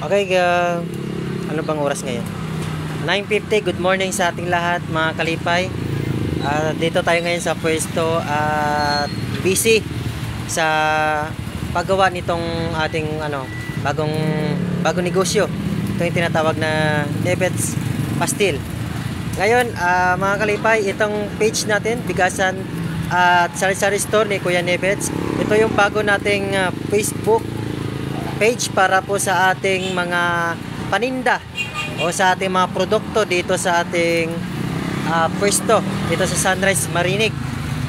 Okay, ano bang oras ngayon? 9:50. Good morning sa ating lahat, mga kalipay. Dito tayo ngayon sa pwesto at busy sa paggawa nitong ating bagong negosyo. Ito yung tinatawag na Nebets Pastil. Ngayon, mga kalipay, itong page natin, Bigasan at Sari-Sari Store ni Kuya Nebets. Ito yung bago nating Facebook page para po sa ating mga paninda o sa ating mga produkto dito sa ating pwesto dito sa Sunrise Marinig,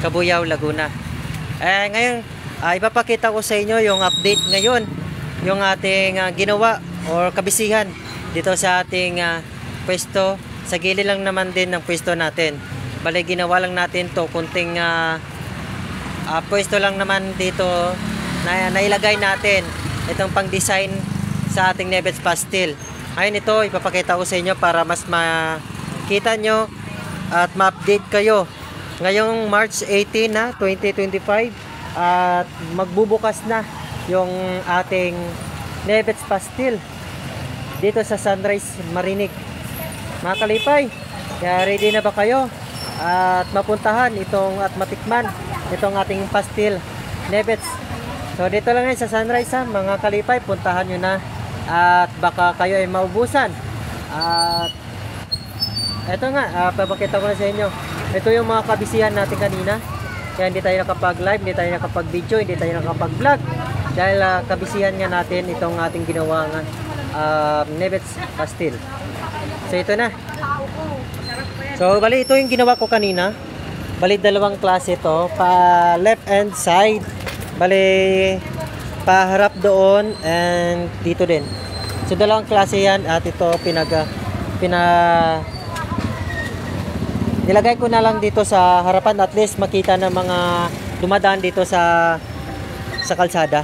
Cabuyao, Laguna. Ngayon, ipapakita ko sa inyo yung update ngayon, yung ating ginawa or kabisihan dito sa ating pwesto. Sa gilid lang naman din ng pwesto natin. Bale, ginawa lang natin to kunting pwesto lang naman dito na nailagay natin itong pang design sa ating Nebets Pastil. Ayun, ito ipapakita ko sa inyo para mas makita nyo at ma-update kayo. Ngayong March 18 na 2025 at magbubukas na yung ating Nebets Pastil dito sa Sunrise Marinig, mga kalipay. Kaya ready na ba kayo at mapuntahan itong at matikman itong ating pastil Nebets? So dito lang yan sa Sunrise, mga kalipay, puntahan nyo na at baka kayo ay maubusan. At eto nga, papakita ko na sa inyo. Ito yung mga kabisihan natin kanina. Kaya hindi tayo nakapag-live, hindi tayo nakapag-video, hindi tayo nakapag-vlog dahil kabisihan nga natin itong ating ginawa nga Nebets Pastil. So ito na. So bali, ito yung ginawa ko kanina. Bali, dalawang klase ito, pa left and side. Bali, paharap doon and dito din. So dalawang klase yan at ito nilagay ko na lang dito sa harapan, at least makita ng mga dumadaan dito sa kalsada.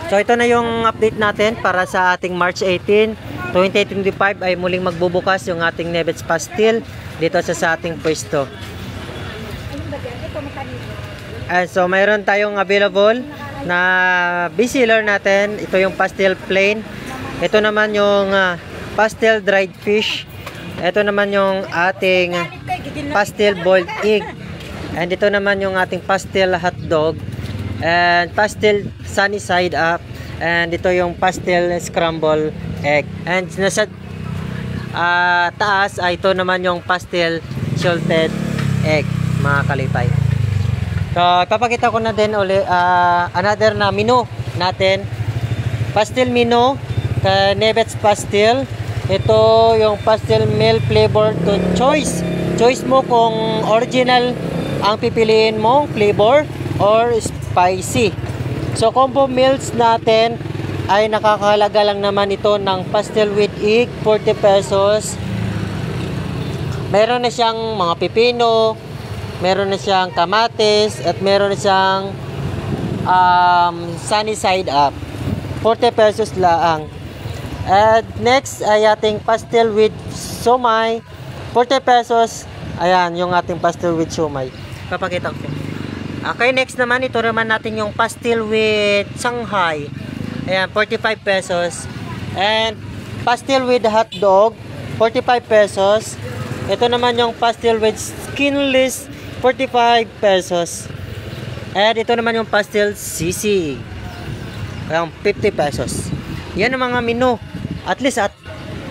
So ito na yung update natin para sa ating March 18, 2025 ay muling magbubukas yung ating Nebets Pastil dito sa ating pwesto. So mayroon tayong available na bestseller natin. Ito yung pastel plain. Ito naman yung pastel dried fish. Ito naman yung ating pastel boiled egg. And ito naman yung ating pastel hot dog. And pastel sunny side up. And ito yung pastel scramble egg. And nasa taas ay ito naman yung pastel salted egg, mga kalipay. So, papakita ko na din ulit another na menu natin. Pastel menu, Nebets Pastil. Ito yung pastel milk flavor to choice. Choice mo kung original ang pipiliin mong flavor or spicy. So, combo meals natin ay nakakahalaga lang naman ito ng pastel with egg, 40 pesos. Meron na siyang mga pipino, meron na siyang kamatis, at meron na siyang sunny side up, 40 pesos lang. At next ay ating pastel with siomai, 40 pesos. Ayan yung ating pastel with siomai, papakita ko. Okay, next naman, ito naman natin yung pastel with Shanghai. Ayan, 45 pesos. And pastel with hot dog, 45 pesos. Ito naman yung pastel with skinless, 45 pesos. And ito naman yung pastel sisig, 50 pesos. Yan ang mga menu. At least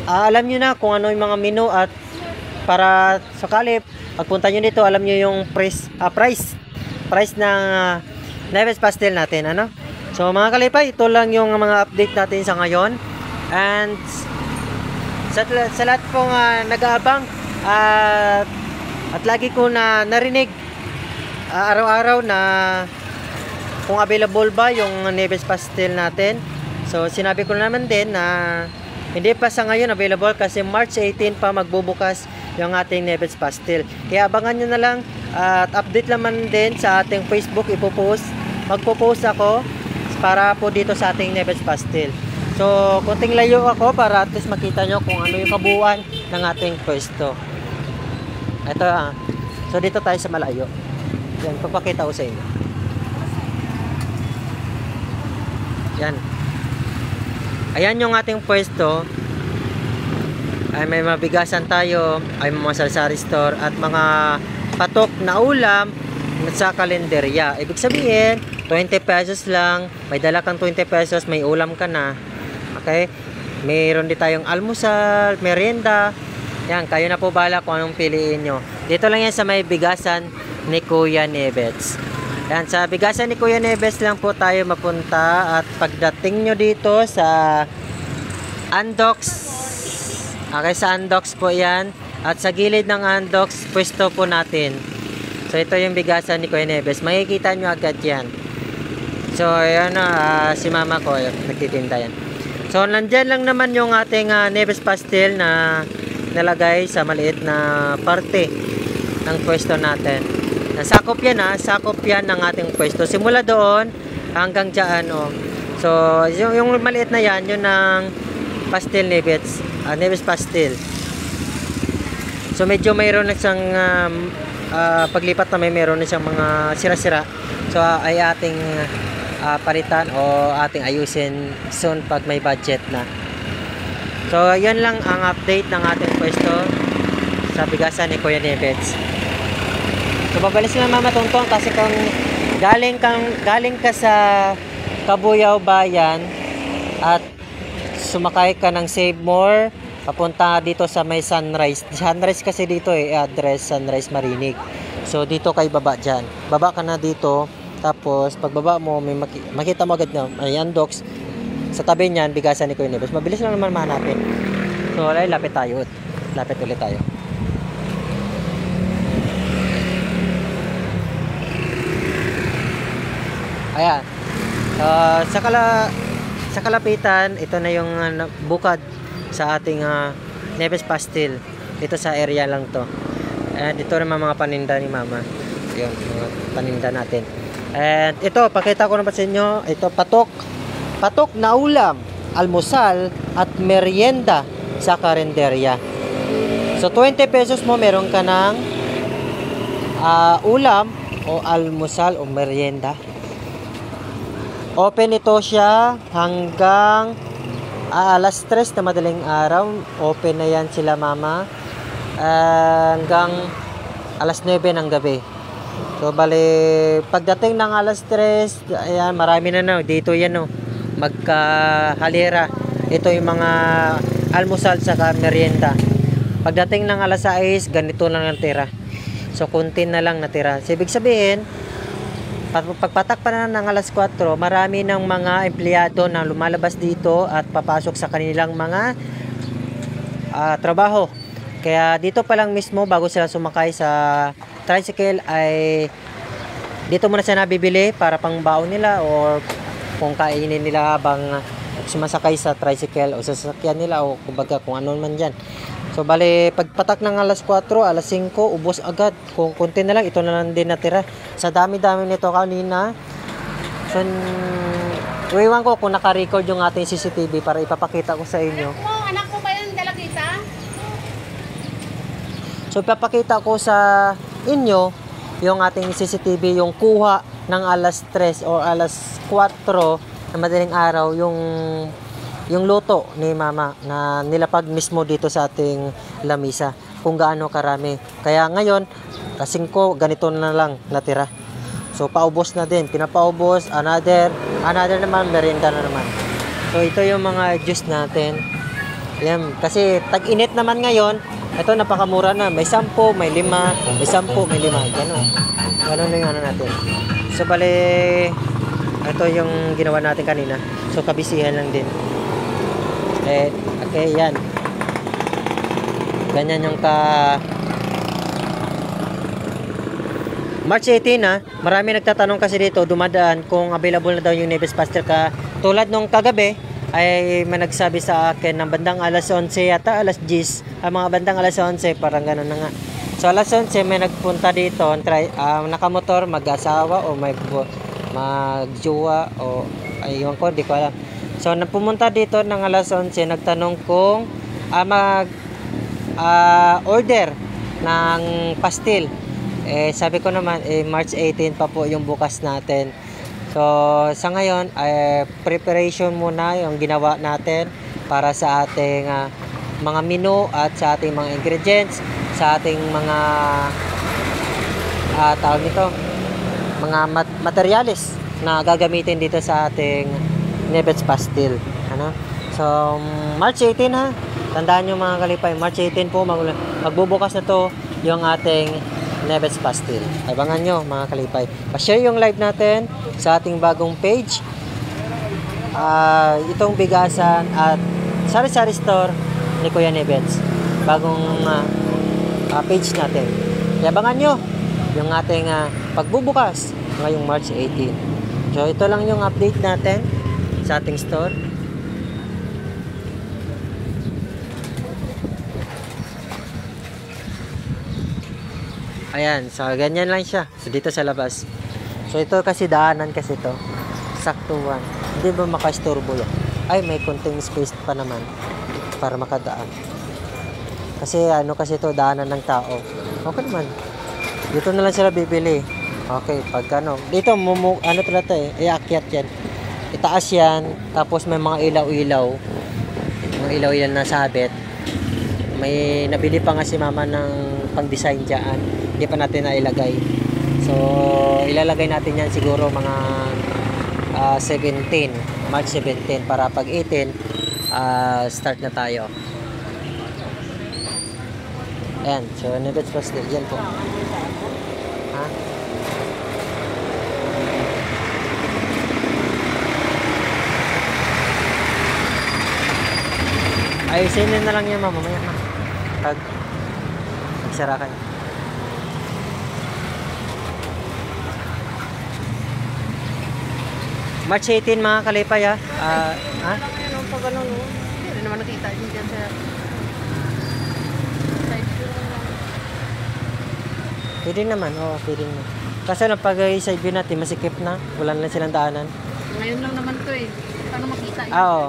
alam nyo na kung ano yung mga menu, at para sakali pagpunta nyo dito, alam nyo yung price ng Nebets Pastil natin, ano? So mga kalipay, ito lang yung mga update natin sa ngayon. And sa lahat pong nag-aabang at lagi ko na narinig araw-araw na kung available ba yung Nebets Pastil natin. So sinabi ko naman din na hindi pa sa ngayon available kasi March 18 pa magbubukas yung ating Nebets Pastil. Kaya abangan nyo na lang at update naman din sa ating Facebook. Magpo-post ako para po dito sa ating Nebets Pastil. So konting layo ako para at least makita nyo kung ano yung kabuuan ng ating pwesto. Ito so dito tayo sa malayo. Yan, papakita ko sa inyo. Yan. Ayan yung ating pwesto. Ay may mabigasan tayo, ay mga sari-sari store at mga patok na ulam sa kalenderya. Ibig sabihin, 20 pesos lang, may dala kang 20 pesos, may ulam ka na. Okay? Mayroon din tayong almusal, merienda. Yan, kayo na po bahala kung anong piliin nyo. Dito lang yan sa may bigasan ni Kuya Neves. Yan, sa bigasan ni Kuya Neves lang po tayo mapunta. At pagdating nyo dito sa Andox, okay, sa Andox po yan. At sa gilid ng Andox, pwesto po natin. So, ito yung bigasan ni Kuya Neves. Makikita nyo agad yan. So, ayan na, si mama ko, nagtitinda yan. So, nandyan lang naman yung ating Neves pastel na nalagay sa maliit na parte ng pwesto natin. Nasakop yan sakop yan ng ating pwesto. Simula doon hanggang dyan, oh. So, yung maliit na yan, yun ng pastel Neves, Neves pastel. So, medyo mayroon na siyang paglipat na mayroon na siyang mga sira-sira. So, ay ating palitan o ating ayusin soon pag may budget na. So, yan lang ang update ng ating pwesto sa bigasan ni Kuya Neves. So, babalik sila Mama Tongtong kasi kung galing ka sa Cabuyao Bayan at sumakay ka ng Save More, papunta dito sa may Sunrise. Sunrise kasi dito address Sunrise Marinig. So, dito kay baba dyan. Baba ka na dito. Tapos, pagbaba mo, may makita mo agad na, ayan, Docs. Sa tabi niyan, bigasan ni Kuya Neves. Mabilis lang naman mahanapin. So, wala, lapit tayo. Lapit ulit tayo. Ayan. Sa kalapitan, ito na yung bukad sa ating Neves pastel. Dito sa area lang to. Ayan, dito naman mga paninda ni Mama. Yun, mga paninda natin. And ito, pakita ko naman sa inyo, ito patok na ulam, almusal at merienda sa karinderya. So 20 pesos mo meron ka ng ulam o almusal o merienda. Open ito siya hanggang alas 3 na madaling araw. Open na yan sila Mama hanggang alas 9 ng gabi. So, bali, pagdating ng alas 3, ayan, marami na dito yan, magkahalera. Ito yung mga almusal sa merienda. Pagdating ng alas 6, ganito lang natira. So, kunti na lang natira. So, ibig sabihin, pagpatak pa na ng alas 4, marami ng mga empleyado na lumalabas dito at papasok sa kanilang mga trabaho. Kaya dito pa lang mismo, bago sila sumakay sa tricycle, ay dito muna sila nabibili para pang baon nila or kung kainin nila habang sumasakay sa tricycle o sa sasakyan nila o kumbaga kung ano man dyan. So bali, pagpatak ng alas 4, alas 5, ubos agad. Kung konti na lang, ito na lang din natira. Sa dami-dami nito kanina. So, iwan ko kung naka-record yung ating CCTV para ipapakita ko sa inyo. Anak mo ba yung dalagita? So, ipapakita ko sa inyo yung ating CCTV, yung kuha ng alas 3 o alas 4 na madaling araw, yung luto ni Mama na nilapag mismo dito sa ating lamisa kung gaano karami. Kaya ngayon, kasing ko, ganito na lang natira. So, paubos na din. Pinapaubos, another naman, merienda na naman. So, ito yung mga juice natin. Yan. Kasi, tag-init naman ngayon, ito napakamura na. May 10, may 5, may 10, may 5. Ganon. Ganon na yung ano natin. So, bali, ito yung ginawa natin kanina. So, kabisihan lang din. Okay, yan. Ganyan yung March 18 marami nagtatanong kasi dito, dumadaan kung available na daw yung Neves pastel ka. Tulad nung kagabi, ay may nagsabi sa akin ng bandang alas 11 yata, alas 10, mga bandang alas 11, parang gano'n na nga. So alas 11 may nagpunta dito, nakamotor, mag-asawa o magjowa o ayun ko, di ko alam. So napumunta dito ng alas 11, nagtanong kung order ng pastil. Sabi ko naman, March 18 pa po yung bukas natin. So, sa ngayon, preparation muna yung ginawa natin para sa ating mga menu at sa ating mga ingredients, sa ating mga tawag nito, mga materials na gagamitin dito sa ating Nebets Pastil. Ano? So, March 18 ha. Tandaan nyo mga kalipay, March 18 po magbubukas na to yung ating Nebets Pastil. Abangan nyo mga kalipay. Pa-share yung live natin sa ating bagong page. Itong bigasan at sari-sari store ni Kuya Nebets. Bagong page natin. Kaya abangan nyo yung ating pagbubukas ngayong March 18. So, ito lang yung update natin sa ating store. Ayan, so ganyan lang siya. So dito sa labas. So ito kasi daanan kasi to. Saktuhan. Hindi ba makaistorbo yan? Ay, may konting space pa naman para makadaan. Kasi ano kasi to daanan ng tao. Okay naman. Dito na lang sila bibili. Okay, pag ano. Dito, ano talaga iakyat yan. Itaas yan. Tapos may mga ilaw-ilaw. Mga ilaw-ilaw na sabit. May nabili pa nga si mama ng pang-design dyan. Hindi pa natin nailagay. So, ilalagay natin yan siguro mga 17. March 17 para pag 18 start na tayo. Ayan. So, Nebets Pastil. Yan po. Ha? Ayusin na lang yan mamaya na. Pag magsara kayo. March 18 mga kalipay ha. Ano pa gano'n, no? Hindi rin naman nakita yun dyan sa side view lang. Pwede naman, oo, pwede naman. Kasi pag side view natin, masikip na. Wala na silang daanan. Ngayon lang naman to eh. Paano makita yun? Oo.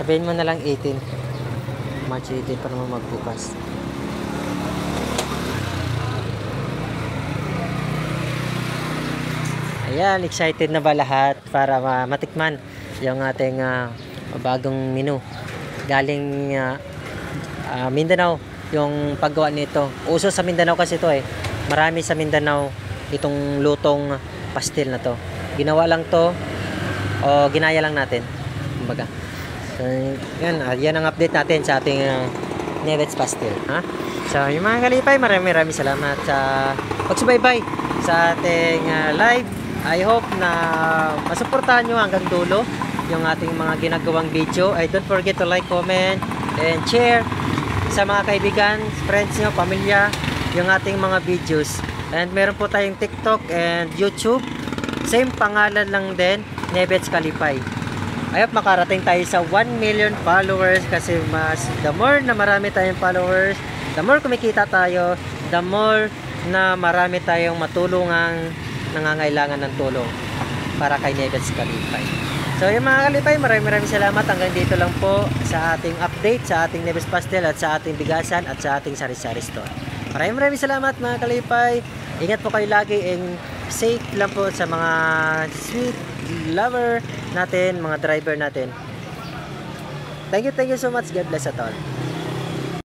Sabihin mo na lang 18. March 18 para mo magbukas. Ayan, excited na ba lahat para matikman yung ating bagong menu. Galing Mindanao yung paggawa nito. Uso sa Mindanao kasi ito eh. Marami sa Mindanao itong lutong pastil na to. Ginawa lang to o ginaya lang natin. Kumbaga. So, yan ang update natin sa ating Nebets Pastil. Ha? So, yung mga kalipay, maraming salamat sa pagsubaybay sa ating live. I hope na masuportahan nyo hanggang dulo yung ating mga ginagawang video. Don't forget to like, comment, and share sa mga kaibigan, friends nyo, pamilya, yung ating mga videos. And meron po tayong TikTok and YouTube. Same pangalan lang din, Nebets Kalipay. I hope makarating tayo sa 1 million followers kasi the more na marami tayong followers, the more kumikita tayo, the more na marami tayong matulungang nangangailangan ng tulong para kay Nebets Kalipay. So yung mga kalipay, maraming salamat. Hanggang dito lang po sa ating update sa ating Nebets Pastil at sa ating bigasan at sa ating sari-sari store. Maraming salamat mga kalipay. Ingat po kayo lagi and safe lang po sa mga sweet lover natin, mga driver natin. Thank you so much. God bless at all.